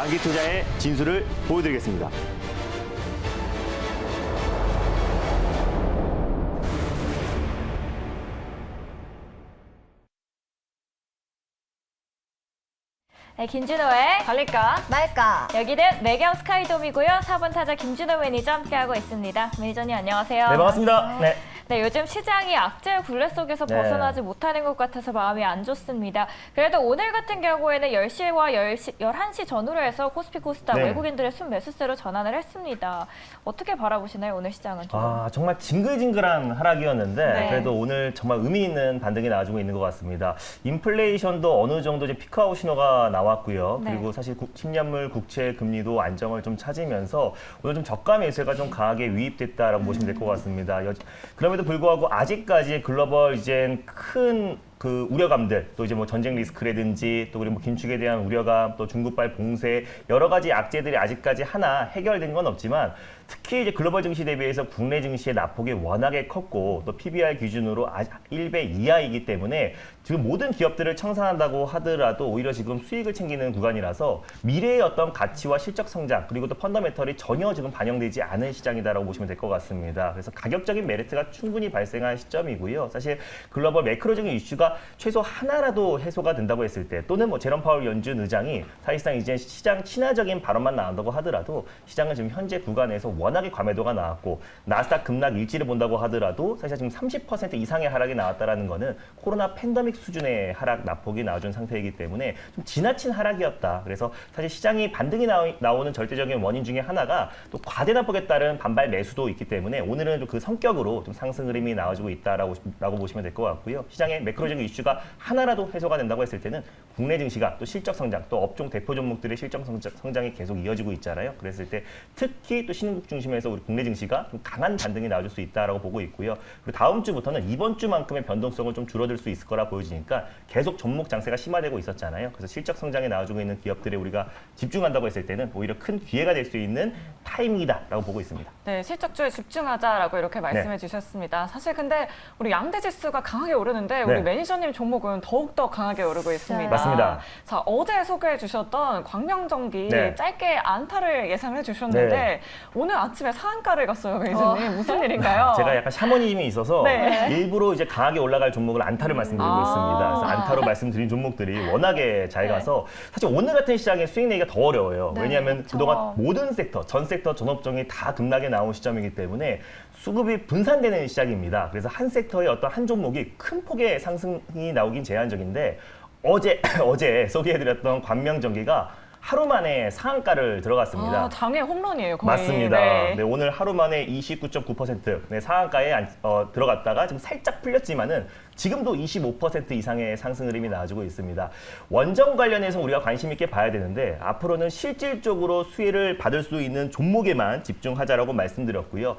장기 투자의 진수를 보여드리겠습니다. 네, 김준호의 달릴까? 말까. 여기는 매경 스카이돔이고요. 4번 타자 김준호 매니저 함께하고 있습니다. 매니저님 안녕하세요. 네, 반갑습니다. 네. 네, 요즘 시장이 악재의 굴레 속에서 네. 벗어나지 못하는 것 같아서 마음이 안 좋습니다. 그래도 오늘 같은 경우에는 10시와 11시 전후로 해서 코스피 코스닥 네. 외국인들의 순매수세로 전환을 했습니다. 어떻게 바라보시나요, 오늘 시장은? 좀? 정말 징글징글한 하락이었는데 네. 그래도 오늘 정말 의미 있는 반등이 나와주고 있는 것 같습니다. 인플레이션도 어느 정도 이제 피크아웃 신호가 나왔고요. 네. 그리고 사실 10년물 국채 금리도 안정을 좀 찾으면서 오늘 좀 저가 매수가 좀 강하게 유입됐다라고 보시면 될 것 같습니다. 그럼에도 불구하고 아직까지 글로벌 이제 큰 그 우려감들, 또 이제 뭐 전쟁 리스크라든지 또 그리고 뭐 긴축에 대한 우려감, 또 중국발 봉쇄 여러 가지 악재들이 아직까지 하나 해결된 건 없지만 특히 이제 글로벌 증시 대비해서 국내 증시의 낙폭이 워낙에 컸고 또 PBR 기준으로 1배 이하이기 때문에 지금 모든 기업들을 청산한다고 하더라도 오히려 지금 수익을 챙기는 구간이라서 미래의 어떤 가치와 실적 성장 그리고 또 펀더멘털이 전혀 지금 반영되지 않은 시장이다라고 보시면 될 것 같습니다. 그래서 가격적인 메리트가 충분히 발생한 시점이고요. 사실 글로벌 매크로적인 이슈가 최소 하나라도 해소가 된다고 했을 때 또는 뭐 제롬 파월 연준 의장이 사실상 이제 시장 친화적인 발언만 나온다고 하더라도 시장은 지금 현재 구간에서 워낙에 과매도가 나왔고 나스닥 급락 일지를 본다고 하더라도 사실 지금 30% 이상의 하락이 나왔다라는 거는 코로나 팬데믹 수준의 하락 낙폭이 나와준 상태이기 때문에 좀 지나친 하락이었다. 그래서 사실 시장이 반등이 나오는 절대적인 원인 중에 하나가 또 과대 낙폭에 따른 반발 매수도 있기 때문에 오늘은 좀 그 성격으로 좀 상승 흐름이 나와주고 있다라고 보시면 될 것 같고요. 시장의 매크로적인 이슈가 하나라도 해소가 된다고 했을 때는 국내 증시가 또 실적 성장, 또 업종 대표 종목들의 실적 성장이 계속 이어지고 있잖아요. 그랬을 때 특히 또 신흥국 중심에서 우리 국내 증시가 좀 강한 반등이 나와줄 수 있다라고 보고 있고요. 그리고 다음 주부터는 이번 주만큼의 변동성을 좀 줄어들 수 있을 거라 보여지니까 계속 종목 장세가 심화되고 있었잖아요. 그래서 실적 성장에 나와주고 있는 기업들에 우리가 집중한다고 했을 때는 오히려 큰 기회가 될 수 있는 타이밍이다라고 보고 있습니다. 네, 실적주에 집중하자라고 이렇게 말씀해 주셨습니다. 사실 근데 우리 양대 지수가 강하게 오르는데 우리 네. 매니저님 종목은 더욱더 강하게 오르고 있습니다. 맞습니다. 자, 어제 소개해 주셨던 광명전기 네. 짧게 안타를 예상해 주셨는데 네. 오늘 아침에 상한가를 갔어요, 매니저님. 무슨 일인가요? 제가 약간 샤머니즘이 있어서 네. 일부러 이제 강하게 올라갈 종목을 안타를 말씀드리고 있습니다. 그래서 안타로 말씀드린 종목들이 워낙에 잘 가서 사실 오늘 같은 시장에 수익 내기가 더 어려워요. 네, 왜냐하면 그쵸. 그동안 모든 섹터, 전 섹터, 전 업종이 다 급락에 나온 시점이기 때문에 수급이 분산되는 시작입니다. 그래서 한 섹터의 어떤 한 종목이 큰 폭의 상승이 나오긴 제한적인데 어제 소개해드렸던 광명전기가 하루 만에 상한가를 들어갔습니다. 장애 홈런이에요, 거의. 맞습니다. 네. 네, 오늘 하루 만에 29.9% 네, 상한가에 들어갔다가 지금 살짝 풀렸지만은 지금도 25% 이상의 상승 흐름이 나와주고 있습니다. 원전 관련해서 우리가 관심 있게 봐야 되는데 앞으로는 실질적으로 수혜를 받을 수 있는 종목에만 집중하자라고 말씀드렸고요.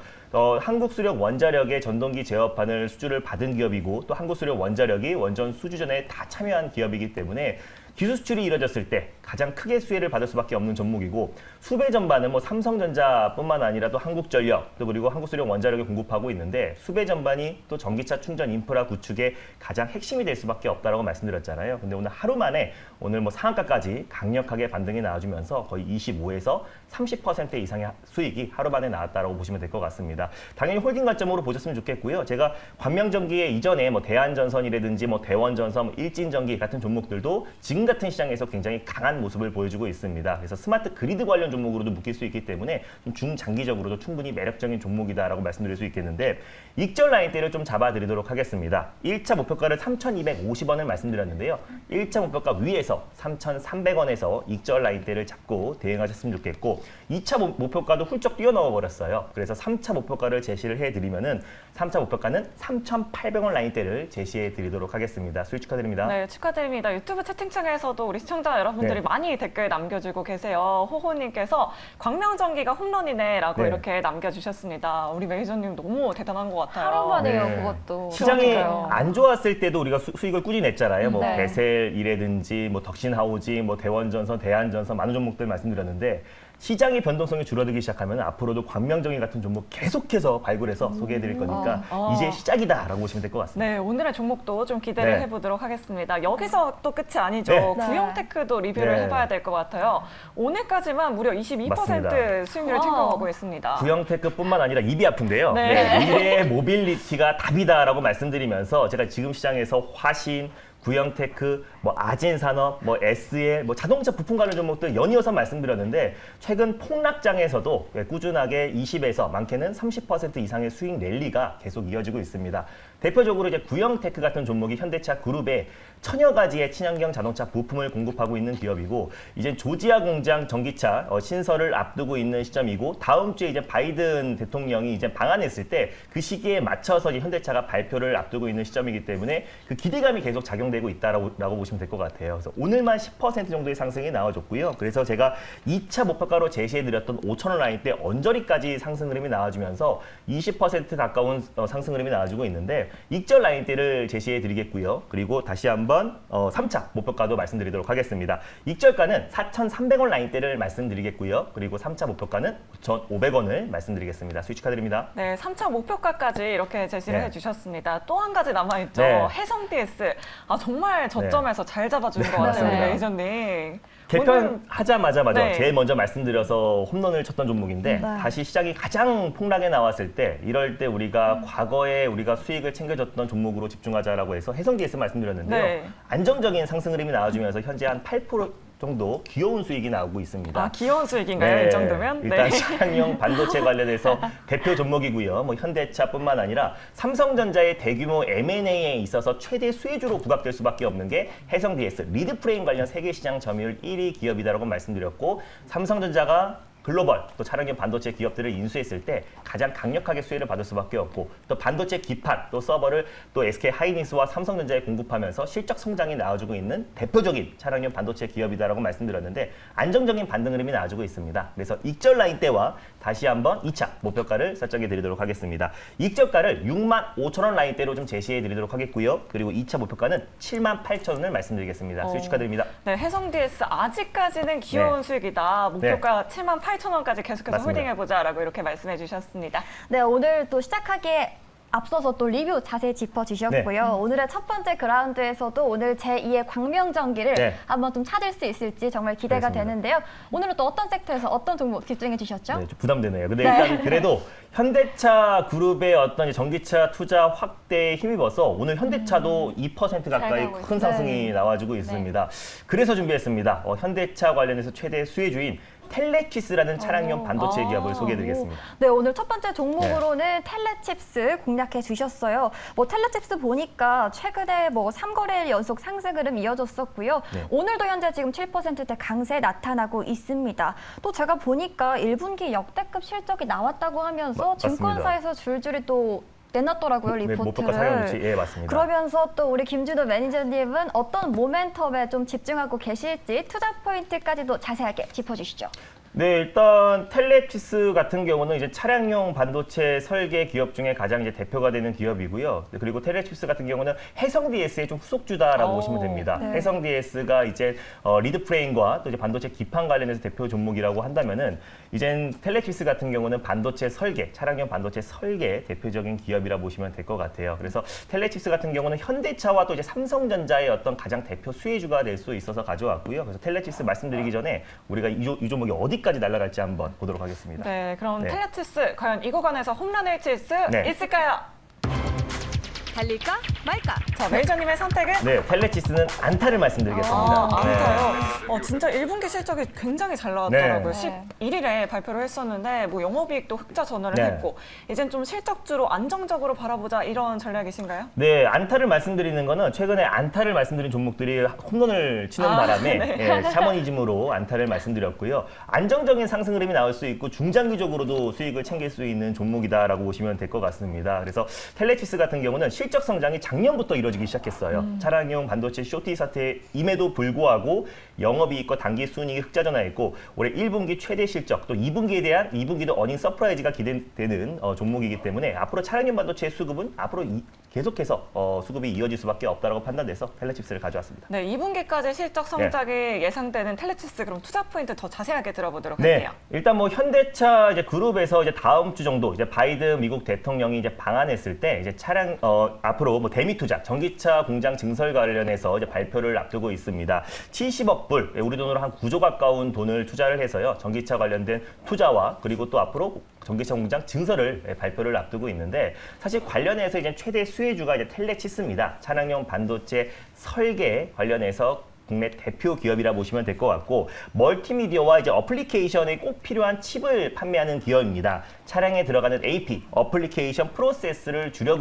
한국수력 원자력의 전동기 제어판을 수주를 받은 기업이고 또 한국수력 원자력이 원전 수주전에 다 참여한 기업이기 때문에 기술 수출이 이뤄졌을 때 가장 크게 수혜를 받을 수밖에 없는 종목이고 수배 전반은 뭐 삼성전자뿐만 아니라 또 한국전력 또 그리고 한국수력 원자력을 공급하고 있는데 수배 전반이 또 전기차 충전 인프라 구축의 가장 핵심이 될 수밖에 없다라고 말씀드렸잖아요. 근데 오늘 하루 만에 오늘 뭐 상한가까지 강력하게 반등이 나와주면서 거의 25에서 30% 이상의 수익이 하루 만에 나왔다라고 보시면 될 것 같습니다. 당연히 홀딩 관점으로 보셨으면 좋겠고요. 제가 광명전기의 이전에 뭐 대한전선이라든지 뭐 대원전선, 뭐 일진전기 같은 종목들도 지금 같은 시장에서 굉장히 강한 모습을 보여주고 있습니다. 그래서 스마트 그리드 관련 종목으로도 묶일 수 있기 때문에 좀 중장기적으로도 충분히 매력적인 종목이다라고 말씀드릴 수 있겠는데 익절 라인대를 좀 잡아드리도록 하겠습니다. 1차 목표가를 3,250원을 말씀드렸는데요. 1차 목표가 위에서 3,300원에서 익절 라인대를 잡고 대응하셨으면 좋겠고 2차 목표가도 훌쩍 뛰어넘어 버렸어요. 그래서 3차 목표가를 제시를 해드리면은 3차 목표가는 3,800원 라인대를 제시해 드리도록 하겠습니다. 수익 축하드립니다. 네, 축하드립니다. 유튜브 채팅창에서도 우리 시청자 여러분들이 네. 많이 댓글 남겨주고 계세요. 호호님께서 광명전기가 홈런이네라고 네. 이렇게 남겨주셨습니다. 우리 매니저님 너무 대단한 것 같아요. 하루 만에요, 네. 그것도. 시장이 그러니까요. 안 좋았을 때도 우리가 수익을 꾸준히 냈잖아요. 뭐 네. 베셀이라든지 뭐 덕신하우징, 뭐 대원전선, 대한전선 많은 종목들 말씀드렸는데 시장의 변동성이 줄어들기 시작하면 앞으로도 광명정의 같은 종목 계속해서 발굴해서 소개해드릴 거니까 이제 시작이다라고 보시면 될 것 같습니다. 네, 오늘의 종목도 좀 기대를 네. 해보도록 하겠습니다. 여기서 또 끝이 아니죠. 네. 구형테크도 리뷰를 네. 해봐야 될 것 같아요. 오늘까지만 무려 22% 맞습니다. 수익률을 챙겨가고 있습니다. 구형테크뿐만 아니라 입이 아픈데요. 네. 미래의 모빌리티가 답이다라고 말씀드리면서 제가 지금 시장에서 화신, 구형테크, 뭐 아진산업, 뭐 SL, 뭐 자동차 부품 관련 종목들 연이어서 말씀드렸는데 최근 폭락장에서도 꾸준하게 20에서 많게는 30% 이상의 수익 랠리가 계속 이어지고 있습니다. 대표적으로 이제 구형테크 같은 종목이 현대차 그룹에 천여 가지의 친환경 자동차 부품을 공급하고 있는 기업이고 이제 조지아 공장 전기차 신설을 앞두고 있는 시점이고 다음 주에 이제 바이든 대통령이 이제 방한했을 때 그 시기에 맞춰서 이제 현대차가 발표를 앞두고 있는 시점이기 때문에 그 기대감이 계속 작용되고 있다라고 보시면 될 것 같아요. 그래서 오늘만 10% 정도의 상승이 나와줬고요. 그래서 제가 2차 목표가로 제시해드렸던 5,000원 라인대 언저리까지 상승 흐름이 나와주면서 20% 가까운 상승 흐름이 나와주고 있는데 익절 라인대를 제시해드리겠고요. 그리고 다시 한번 3차 목표가도 말씀드리도록 하겠습니다. 익절가는 4,300원 라인대를 말씀드리겠고요. 그리고 3차 목표가는 9,500원을 말씀드리겠습니다. 수익 축하드립니다. 네, 3차 목표가까지 이렇게 제시를 네. 해주셨습니다. 또 한 가지 남아있죠. 네. 해성 DS. 아, 정말 저점에서 잘 잡아주는 것 같아요, 우리 맞아요. 매니저님. 개편하자마자 네. 제일 먼저 말씀드려서 홈런을 쳤던 종목인데 다시 시장이 가장 폭락에 나왔을 때 이럴 때 우리가 과거에 우리가 수익을 챙겨줬던 종목으로 집중하자라고 해서 해성 DS 말씀드렸는데요. 네. 안정적인 상승 흐름이 나와주면서 현재 한 8% 정도 귀여운 수익이 나오고 있습니다. 아, 귀여운 수익인가요? 이 정도면? 일단 차량용 반도체 관련해서 대표 종목이고요. 뭐 현대차뿐만 아니라 삼성전자의 대규모 M&A에 있어서 최대 수혜주로 부각될 수밖에 없는 게 해성 DS 리드 프레임 관련 세계 시장 점유율 1위 기업이다라고 말씀드렸고 삼성전자가 글로벌 또 차량용 반도체 기업들을 인수했을 때 가장 강력하게 수혜를 받을 수밖에 없고 또 반도체 기판 또 서버를 또 SK 하이닉스와 삼성전자에 공급하면서 실적 성장이 나와주고 있는 대표적인 차량용 반도체 기업이다라고 말씀드렸는데 안정적인 반등 흐름이 나와주고 있습니다. 그래서 익절 라인대와 다시 한번 2차 목표가를 설정해 드리도록 하겠습니다. 익절가를 65,000원 라인대로 좀 제시해 드리도록 하겠고요. 그리고 2차 목표가는 78,000원을 말씀드리겠습니다. 수익 축하드립니다. 네, 해성 DS 아직까지는 귀여운 네. 수익이다. 목표가 78,000원까지 계속해서 맞습니다. 홀딩해보자라고 이렇게 말씀해 주셨습니다. 네, 오늘 또 시작하기에 앞서서 또 리뷰 자세히 짚어주셨고요. 오늘의 첫 번째 그라운드에서도 오늘 제2의 광명전기를 네. 한번 좀 찾을 수 있을지 정말 기대가 그렇습니다. 되는데요. 오늘은 또 어떤 섹터에서 어떤 종목 집중해 주셨죠? 네, 좀 부담되네요. 근데 일단 그래도 현대차 그룹의 어떤 이제 전기차 투자 확대에 힘입어서 오늘 현대차도 2% 가까이 가고 큰 있어요. 상승이 나와주고 있습니다. 그래서 준비했습니다. 현대차 관련해서 최대 수혜주인 텔레퀴스라는 차량용 반도체 기업을 소개해드리겠습니다. 네, 오늘 첫 번째 종목으로는 텔레칩스 공략해 주셨어요. 뭐 텔레칩스 보니까 최근에 뭐 3거래일 연속 상승 흐름 이어졌었고요. 네. 오늘도 현재 지금 7%대 강세 나타나고 있습니다. 또 제가 보니까 1분기 역대급 실적이 나왔다고 하면서 맞습니다. 증권사에서 줄줄이 또 내놨더라고요, 네, 리포트를. 목표가 사용 유치, 예, 맞습니다. 그러면서 또 우리 김준호 매니저님은 어떤 모멘텀에 좀 집중하고 계실지 투자 포인트까지도 자세하게 짚어주시죠. 네, 일단 텔레피스 같은 경우는 이제 차량용 반도체 설계 기업 중에 가장 이제 대표가 되는 기업이고요. 그리고 텔레칩스 같은 경우는 해성 DS의 좀 후속주다라고 보시면 됩니다. 네. 해성 DS가 이제 리드 프레임과 또 이제 반도체 기판 관련해서 대표 종목이라고 한다면은 이젠 텔레칩스 같은 경우는 반도체 설계, 차량용 반도체 설계 대표적인 기업이라 보시면 될 것 같아요. 그래서 텔레칩스 같은 경우는 현대차와 또 이제 삼성전자의 어떤 가장 대표 수혜주가 될 수 있어서 가져왔고요. 그래서 텔레칩스 말씀드리기 전에 우리가 이 종목이 어디까지 날아갈지 한번 보도록 하겠습니다. 네, 그럼 네. 텔레치스 과연 이 구간에서 홈런을 칠 수 네. 있을까요? 달릴까 말까? 자, 매니저님의 선택은? 네, 텔레치스는 안타를 말씀드리겠습니다. 안타요. 진짜 1분기 실적이 굉장히 잘 나왔더라고요. 네. 11일에 발표를 했었는데 뭐 영업이익도 흑자 전환을 네. 했고 이젠 좀 실적주로 안정적으로 바라보자 이런 전략이신가요? 네, 안타를 말씀드리는 거는 최근에 안타를 말씀드린 종목들이 홈런을 치는 바람에 네. 예, 샤머니즘으로 안타를 말씀드렸고요. 안정적인 상승 흐름이 나올 수 있고 중장기적으로도 수익을 챙길 수 있는 종목이다라고 보시면 될 것 같습니다. 그래서 텔레치스 같은 경우는 실적 성장이 작년부터 이루어지기 시작했어요. 차량용 반도체 쇼티 사태임에도 불구하고 영업이익과 당기 순이익이 흑자전환했고 올해 1분기 최대 실적 또 2분기에 대한 2분기도 어닝 서프라이즈가 기대되는 종목이기 때문에 앞으로 차량용 반도체 수급은 앞으로 계속해서 수급이 이어질 수밖에 없다고 판단돼서 텔레칩스를 가져왔습니다. 네, 2분기까지 실적 성장이 예상되는 텔레칩스 그럼 투자 포인트 더 자세하게 들어보도록 네, 할게요. 일단 뭐 현대차 이제 그룹에서 이제 다음 주 정도 이제 바이든 미국 대통령이 이제 방한했을 때 이제 차량 앞으로 뭐 대미 투자, 전기차 공장 증설 관련해서 이제 발표를 앞두고 있습니다. 70억 불, 우리 돈으로 한 9조 가까운 돈을 투자를 해서요. 전기차 관련된 투자와 그리고 또 앞으로 전기차 공장 증설을 발표를 앞두고 있는데 사실 관련해서 이제 최대 수혜주가 이제 텔레칩스입니다. 차량용 반도체 설계 관련해서 국내 대표 기업이라 보시면 될 것 같고 멀티미디어와 이제 어플리케이션에 꼭 필요한 칩을 판매하는 기업입니다. 차량에 들어가는 AP, 어플리케이션 프로세스를 주력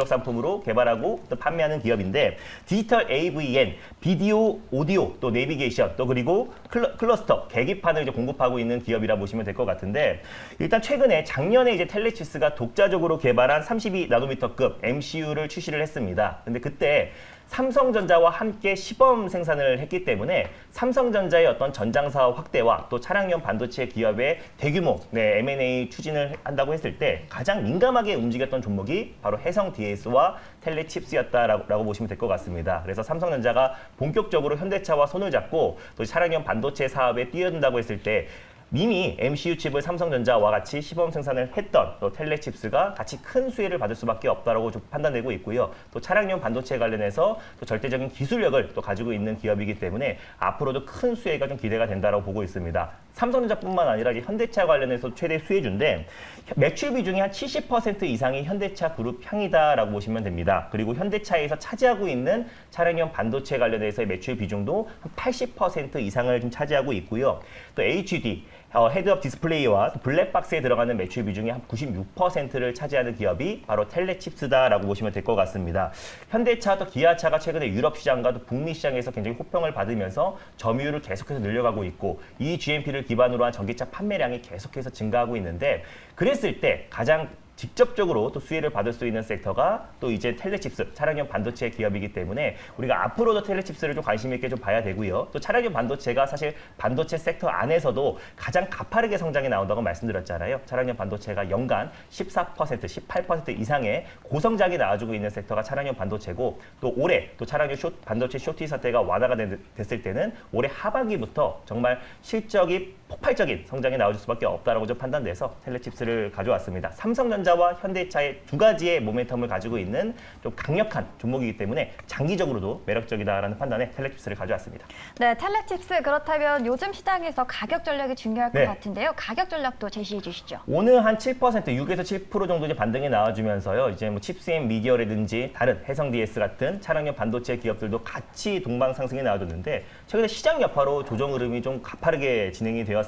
상품으로 개발하고 또 판매하는 기업인데 디지털 AVN, 비디오, 오디오, 또 내비게이션, 또 그리고 클러스터, 계기판을 이제 공급하고 있는 기업이라 보시면 될 것 같은데 일단 최근에 작년에 이제 텔레칩스가 독자적으로 개발한 32나노미터급 MCU를 출시를 했습니다. 근데 그때 삼성전자와 함께 시범 생산을 했기 때문에 삼성전자의 어떤 전장 사업 확대와 또 차량용 반도체 기업의 대규모 M&A 추진을 한다고 했을 때 가장 민감하게 움직였던 종목이 바로 해성 DS와 텔레칩스였다라고 보시면 될 것 같습니다. 그래서 삼성전자가 본격적으로 현대차와 손을 잡고 또 차량용 반도체 사업에 뛰어든다고 했을 때 이미 MCU 칩을 삼성전자와 같이 시범 생산을 했던 또 텔레칩스가 같이 큰 수혜를 받을 수밖에 없다라고 좀 판단되고 있고요. 또 차량용 반도체 관련해서 또 절대적인 기술력을 또 가지고 있는 기업이기 때문에 앞으로도 큰 수혜가 좀 기대가 된다라고 보고 있습니다. 삼성전자뿐만 아니라 이제 현대차 관련해서 최대 수혜주인데 매출 비중이 한 70% 이상이 현대차 그룹 향이다라고 보시면 됩니다. 그리고 현대차에서 차지하고 있는 차량용 반도체 관련해서의 매출 비중도 한 80% 이상을 좀 차지하고 있고요. 또 HD 헤드업 디스플레이와 블랙박스에 들어가는 매출 비중이 한 96%를 차지하는 기업이 바로 텔레칩스다라고 보시면 될 것 같습니다. 현대차 또 기아차가 최근에 유럽 시장과 또 북미 시장에서 굉장히 호평을 받으면서 점유율을 계속해서 늘려가고 있고 이 GMP를 기반으로 한 전기차 판매량이 계속해서 증가하고 있는데 그랬을 때 가장 직접적으로 또 수혜를 받을 수 있는 섹터가 또 이제 텔레칩스, 차량용 반도체 기업이기 때문에 우리가 앞으로도 텔레칩스를 좀 관심 있게 좀 봐야 되고요. 또 차량용 반도체가 사실 반도체 섹터 안에서도 가장 가파르게 성장이 나온다고 말씀드렸잖아요. 차량용 반도체가 연간 14%, 18% 이상의 고성장이 나와주고 있는 섹터가 차량용 반도체고 또 올해 또 차량용 반도체 쇼티 사태가 완화가 됐을 때는 올해 하반기부터 정말 실적이 폭발적인 성장이 나올 수밖에 없다라고 좀 판단돼서 텔레칩스를 가져왔습니다. 삼성전자와 현대차의 두 가지의 모멘텀을 가지고 있는 좀 강력한 종목이기 때문에 장기적으로도 매력적이다라는 판단에 텔레칩스를 가져왔습니다. 네, 텔레칩스 그렇다면 요즘 시장에서 가격 전략이 중요할 것 네. 같은데요. 가격 전략도 제시해 주시죠. 오늘 한 7%, 6에서 7% 정도 이제 반등이 나와주면서요. 이제 뭐 칩스앤 미디어라든지 다른 해성 DS 같은 차량용 반도체 기업들도 같이 동방 상승이 나와줬는데 최근에 시장 여파로 조정 흐름이 좀 가파르게 진행이 되었습니다.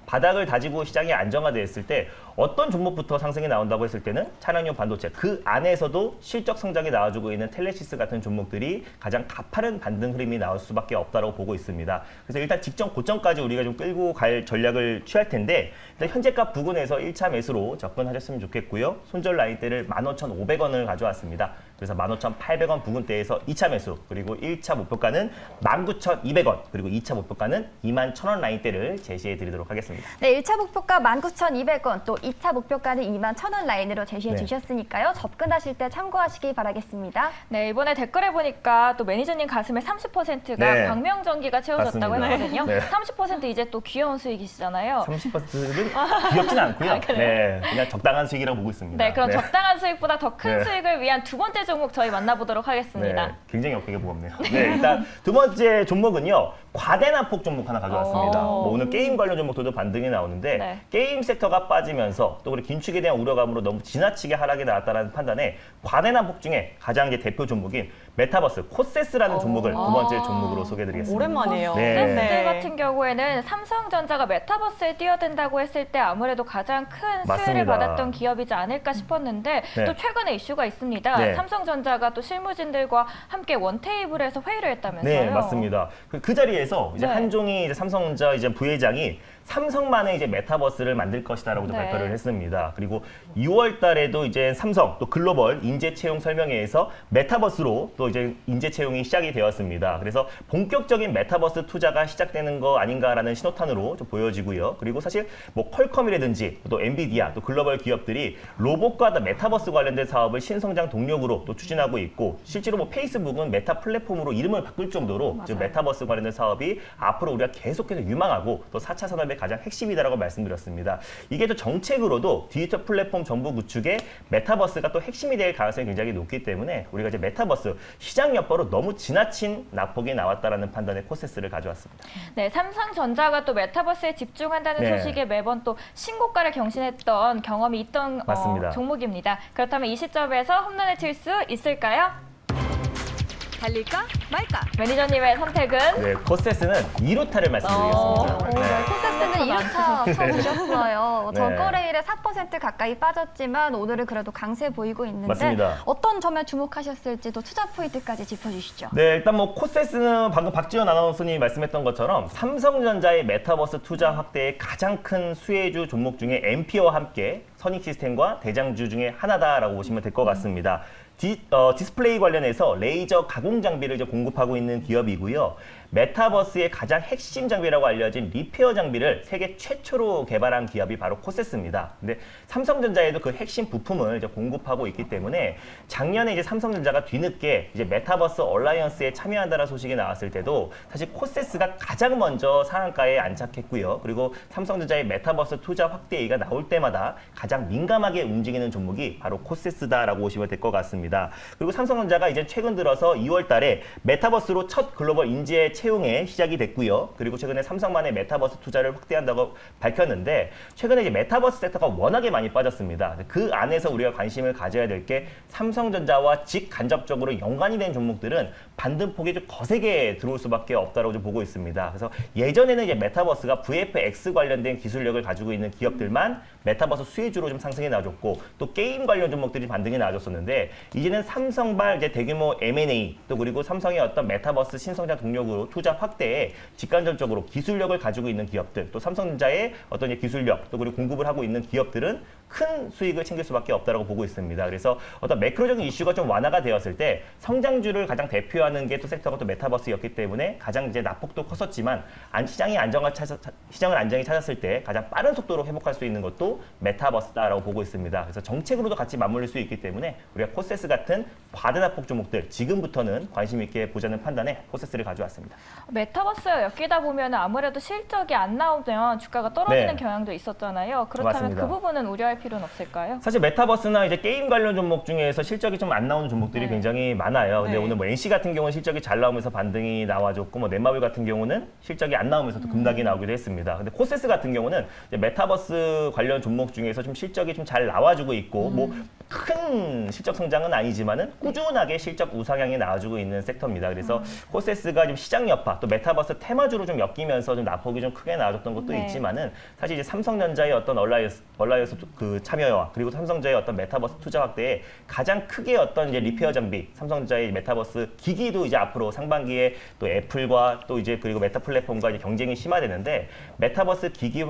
바닥을 다지고 시장이 안정화됐을 때 어떤 종목부터 상승이 나온다고 했을 때는 차량용 반도체 그 안에서도 실적 성장이 나와주고 있는 텔레시스 같은 종목들이 가장 가파른 반등 흐름이 나올 수밖에 없다고 보고 있습니다. 그래서 일단 직전 고점까지 우리가 좀 끌고 갈 전략을 취할 텐데 일단 현재가 부근에서 1차 매수로 접근하셨으면 좋겠고요. 손절 라인대를 15,500원을 가져왔습니다. 그래서 15,800원 부근대에서 2차 매수 그리고 1차 목표가는 19,200원 그리고 2차 목표가는 21,000원 라인대를 제시해 드리도록 하겠습니다. 네, 1차 목표가 19,200원, 또 2차 목표가는 21,000원 라인으로 제시해 네. 주셨으니까요. 접근하실 때 참고하시기 바라겠습니다. 네, 이번에 댓글에 보니까 또 매니저님 가슴에 30%가 네. 광명전기가 채워졌다고 맞습니다. 했거든요. 네. 30% 이제 또 귀여운 수익이시잖아요. 30%는 귀엽진 않고요. 네, 그냥 적당한 수익이라고 보고 있습니다. 네, 그럼 적당한 수익보다 더 큰 네. 수익을 위한 두 번째 종목 저희 만나보도록 하겠습니다. 네, 굉장히 어깨가 무겁네요. 네, 일단 두 번째 종목은요. 과대난폭 종목 하나 가져왔습니다. 뭐 오늘 게임 관련 종목들도 반등이 나오는데 네. 게임 섹터가 빠지면서 또 그리고 긴축에 대한 우려감으로 너무 지나치게 하락이 나왔다는 판단에 과대난폭 중에 가장 이제 대표 종목인 메타버스 코세스라는 종목을 두 번째 종목으로 소개해드리겠습니다. 오랜만이에요. 네. 코세스 같은 경우에는 삼성전자가 메타버스에 뛰어든다고 했을 때 아무래도 가장 큰 수혜를 맞습니다. 받았던 기업이지 않을까 싶었는데 네. 또 최근에 이슈가 있습니다. 네. 삼성전자가 또 실무진들과 함께 원테이블에서 회의를 했다면서요. 네, 맞습니다. 그 자리에서 이제 네. 한종희 이제 삼성전자 이제 부회장이 삼성만의 이제 메타버스를 만들 것이다라고 네. 발표를 했습니다. 그리고 2월 달에도 이제 삼성 또 글로벌 인재 채용 설명회에서 메타버스로 또 이제 인재 채용이 시작이 되었습니다. 그래서 본격적인 메타버스 투자가 시작되는 거 아닌가라는 신호탄으로 좀 보여지고요. 그리고 사실 뭐 퀄컴이라든지 또 엔비디아 또 글로벌 기업들이 로봇과 메타버스 관련된 사업을 신성장 동력으로 또 추진하고 있고, 실제로 뭐 페이스북은 메타 플랫폼으로 이름을 바꿀 정도로 지금 메타버스 관련된 사업이 앞으로 우리가 계속해서 유망하고 또 4차 산업의 가장 핵심이다라고 말씀드렸습니다. 이게 또 정책으로도 디지털 플랫폼 정보 구축에 메타버스가 또 핵심이 될 가능성이 굉장히 높기 때문에 우리가 이제 메타버스 시장 여파로 너무 지나친 낙폭이 나왔다라는 판단의 코세스를 가져왔습니다. 네, 삼성전자가 또 메타버스에 집중한다는 네. 소식에 매번 또 신고가를 경신했던 경험이 있던 맞습니다. 종목입니다. 그렇다면 이 시점에서 홈런을 칠 수 있을까요? 달릴까 말까? 매니저님의 선택은? 네, 코세스는 2루타를 말씀드리겠습니다. 네, 코세스는 2루타 쳐주셨어요. 네. 전거래일에 4% 가까이 빠졌지만 오늘은 그래도 강세 보이고 있는데 맞습니다. 어떤 점에 주목하셨을지도 투자 포인트까지 짚어주시죠. 네, 일단 뭐 코세스는 방금 박지원 아나운서님이 말씀했던 것처럼 삼성전자의 메타버스 투자 확대의 가장 큰 수혜주 종목 중에 엠피어와 함께 선익 시스템과 대장주 중에 하나다라고 보시면 될 것 같습니다. 디스플레이 관련해서 레이저 가공 장비를 이제 공급하고 있는 기업이고요. 메타버스의 가장 핵심 장비라고 알려진 리페어 장비를 세계 최초로 개발한 기업이 바로 코세스입니다. 근데 삼성전자에도 그 핵심 부품을 이제 공급하고 있기 때문에 작년에 이제 삼성전자가 뒤늦게 이제 메타버스 얼라이언스에 참여한다는 소식이 나왔을 때도 사실 코세스가 가장 먼저 상한가에 안착했고요. 그리고 삼성전자의 메타버스 투자 확대가 나올 때마다 가장 민감하게 움직이는 종목이 바로 코세스다라고 보시면 될 것 같습니다. 그리고 삼성전자가 이제 최근 들어서 2월 달에 메타버스로 첫 글로벌 인재 채용에 시작이 됐고요. 그리고 최근에 삼성만의 메타버스 투자를 확대한다고 밝혔는데, 최근에 이제 메타버스 섹터가 워낙에 많이 빠졌습니다. 그 안에서 우리가 관심을 가져야 될 게 삼성전자와 직간접적으로 연관이 된 종목들은 반등폭이 좀 거세게 들어올 수밖에 없다고 좀 보고 있습니다. 그래서 예전에는 이제 메타버스가 VFX 관련된 기술력을 가지고 있는 기업들만 메타버스 수혜주로 좀 상승이 나와줬고, 또 게임 관련 종목들이 반등이 나와줬었는데, 이제는 삼성발 이제 대규모 M&A 또 그리고 삼성의 어떤 메타버스 신성장 동력으로 투자 확대에 직간접적으로 기술력을 가지고 있는 기업들, 또 삼성전자의 어떤 기술력 또 그리고 공급을 하고 있는 기업들은 큰 수익을 챙길 수밖에 없다고 보고 있습니다. 그래서 어떤 매크로적인 이슈가 좀 완화가 되었을 때 성장주를 가장 대표하는 게 또 섹터가 또 메타버스였기 때문에 가장 이제 낙폭도 컸었지만 시장의 안정을 찾았을 때 가장 빠른 속도로 회복할 수 있는 것도 메타버스다라고 보고 있습니다. 그래서 정책으로도 같이 맞물릴 수 있기 때문에 우리가 코세스 같은 과대낙폭 종목들 지금부터는 관심 있게 보자는 판단에 코세스를 가져왔습니다. 메타버스에 엮이다 보면 아무래도 실적이 안 나오면 주가가 떨어지는 네. 경향도 있었잖아요. 그렇다면 맞습니다. 그 부분은 우려할 필요는 없을까요? 사실 메타버스나 이제 게임 관련 종목 중에서 실적이 좀 안 나오는 종목들이 네. 굉장히 많아요. 근데 네. 오늘 뭐 NC 같은 경우는 실적이 잘 나오면서 반등이 나와줬고, 뭐 넷마블 같은 경우는 실적이 안 나오면서 또 급락이 나오기도 했습니다. 근데 코세스 같은 경우는 이제 메타버스 관련 종목 중에서 좀 실적이 좀 잘 나와주고 있고, 뭐 큰 실적 성장은 아니지만은 꾸준하게 실적 우상향이 나와주고 있는 섹터입니다. 그래서 코세스가 좀 시장 여파 또 메타버스 테마주로 좀 엮이면서 좀 낙폭이 좀 크게 나와줬던 것도 네. 있지만은 사실 이제 삼성전자의 어떤 얼라이언스 그 참여와 그리고 삼성전자의 어떤 메타버스 투자 확대에 가장 크게 어떤 이제 리페어 장비, 삼성전자의 메타버스 기기도 이제 앞으로 상반기에 또 애플과 또 이제 그리고 메타 플랫폼과 이제 경쟁이 심화되는데, 메타버스 기기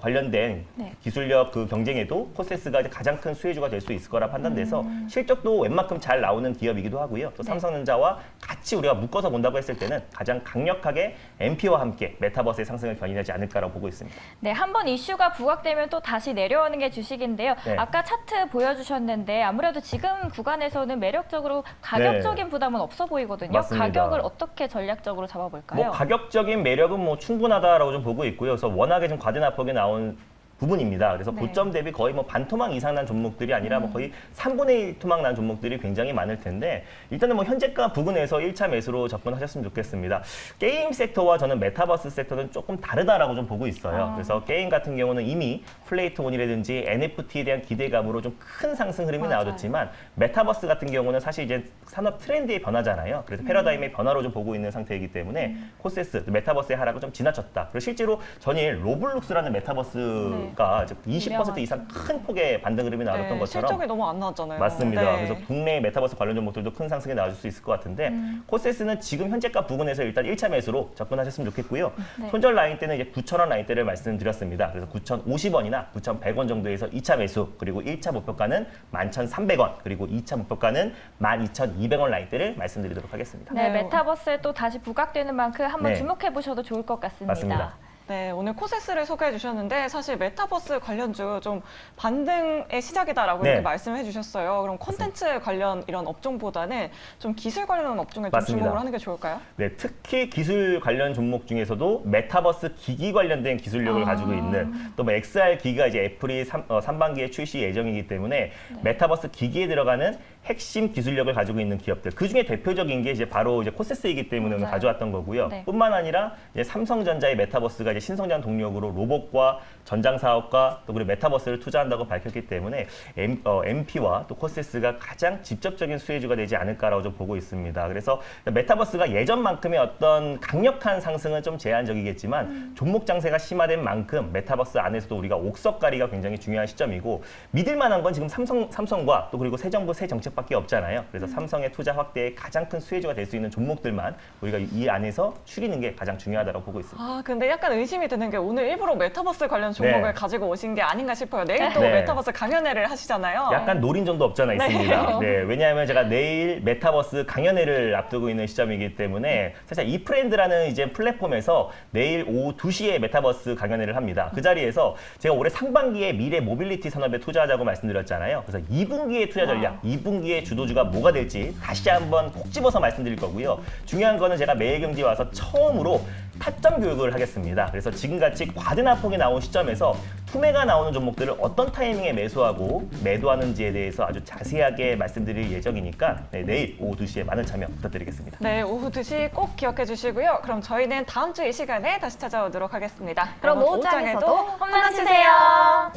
관련된 네. 기술력 그 경쟁에도 코세스가 이제 가장 큰 수혜주가 될 수 있을 거라 판단돼서 실적도 웬만큼 잘 나오는 기업이기도 하고요. 또 네. 삼성전자와 같이 우리가 묶어서 본다고 했을 때는 가장 강력하게 MP와 함께 메타버스의 상승을 견인하지 않을까라고 보고 있습니다. 네, 한번 이슈가 부각되면 또 다시 내려오는 게 주식인데요. 네. 아까 차트 보여주셨는데 아무래도 지금 구간에서는 매력적으로 가격적인 부담은 없어 보이거든요. 맞습니다. 가격을 어떻게 전략적으로 잡아볼까요? 뭐 가격적인 매력은 뭐 충분하다라고 좀 보고 있고요. 그래서 워낙에 좀 과대낙폭이 나온 부분입니다. 그래서 네. 고점 대비 거의 뭐 반토막 이상 난 종목들이 아니라 뭐 거의 3분의 1 토막 난 종목들이 굉장히 많을 텐데, 일단은 뭐 현재가 부근에서 1차 매수로 접근하셨으면 좋겠습니다. 게임 섹터와 저는 메타버스 섹터는 조금 다르다라고 좀 보고 있어요. 그래서 게임 같은 경우는 이미 플레이토온이라든지 NFT에 대한 기대감으로 좀 큰 상승 흐름이 맞아요. 나와줬지만, 메타버스 같은 경우는 사실 이제 산업 트렌드의 변화잖아요. 그래서 패러다임의 변화로 좀 보고 있는 상태이기 때문에 코세스, 메타버스의 하락은 좀 지나쳤다. 그리고 실제로 전일 로블록스라는 메타버스 네. 주가가 20% 이상 큰 폭의 반등 흐름이 나왔던 것처럼 실적이 너무 안 나왔잖아요. 맞습니다. 네. 그래서 국내 메타버스 관련 종목들도 큰 상승이 나와줄 수 있을 것 같은데 코세스는 지금 현재가 부근에서 일단 1차 매수로 접근하셨으면 좋겠고요. 네. 손절 라인 때는 이제 9,000원 라인 대를 말씀드렸습니다. 그래서 9,050원이나 9,100원 정도에서 2차 매수, 그리고 1차 목표가는 11,300원, 그리고 2차 목표가는 12,200원 라인 대를 말씀드리도록 하겠습니다. 네, 네. 메타버스에 또 다시 부각되는 만큼 한번 네. 주목해 보셔도 좋을 것 같습니다. 맞습니다. 네, 오늘 코세스를 소개해 주셨는데 사실 메타버스 관련주 좀 반등의 시작이다라고 네. 이렇게 말씀해 주셨어요. 그럼 콘텐츠 관련 이런 업종보다는 좀 기술 관련 업종에 좀 맞습니다. 주목을 하는 게 좋을까요? 네, 특히 기술 관련 종목 중에서도 메타버스 관련된 기술력을 가지고 있는 또 뭐 XR 기기가 이제 애플이 3반기에 출시 예정이기 때문에 메타버스 기기에 들어가는 핵심 기술력을 가지고 있는 기업들, 그 중에 대표적인 게 이제 바로 이제 코세스이기 때문에 오늘 맞아요. 가져왔던 거고요. 네. 뿐만 아니라 이제 삼성전자의 메타버스가 이제 신성장 동력으로 로봇과 전장 사업과 또 그리고 메타버스를 투자한다고 밝혔기 때문에 MP와 또 코세스가 가장 직접적인 수혜주가 되지 않을까라고 좀 보고 있습니다. 그래서 메타버스가 예전만큼의 어떤 강력한 상승은 좀 제한적이겠지만 종목 장세가 심화된 만큼 메타버스 안에서도 우리가 옥석가리가 굉장히 중요한 시점이고, 믿을 만한 건 지금 삼성과 또 그리고 새 정부 새 정책밖에 없잖아요. 그래서 삼성의 투자 확대에 가장 큰 수혜주가 될 수 있는 종목들만 우리가 이 안에서 추리는 게 가장 중요하다고 보고 있습니다. 아, 근데 약간 의심이 드는 게 오늘 일부러 메타버스 관련 종목을 네. 가지고 오신 게 아닌가 싶어요. 내일 또 네. 메타버스 강연회를 하시잖아요. 약간 노린 점도 없잖아 있습니다. 네, 왜냐하면 제가 내일 메타버스 강연회를 앞두고 있는 시점이기 때문에 사실 이프렌드라는 이제 플랫폼에서 내일 오후 2시에 메타버스 강연회를 합니다. 그 자리에서 제가 올해 상반기에 미래 모빌리티 산업에 투자하자고 말씀드렸잖아요. 그래서 2분기의 투자 전략, 2분기의 주도주가 뭐가 될지 다시 한번 콕 집어서 말씀드릴 거고요. 중요한 거는 제가 매일경제 와서 처음으로 타점 교육을 하겠습니다. 그래서 지금같이 과대납폭이 나온 시점에서 투매가 나오는 종목들을 어떤 타이밍에 매수하고 매도하는지에 대해서 아주 자세하게 말씀드릴 예정이니까 내일 오후 2시에 많은 참여 부탁드리겠습니다. 네, 오후 2시 꼭 기억해 주시고요. 그럼 저희는 다음 주 이 시간에 다시 찾아오도록 하겠습니다. 그럼 여러분, 오후장에서도 오후장에도 홈런 치세요.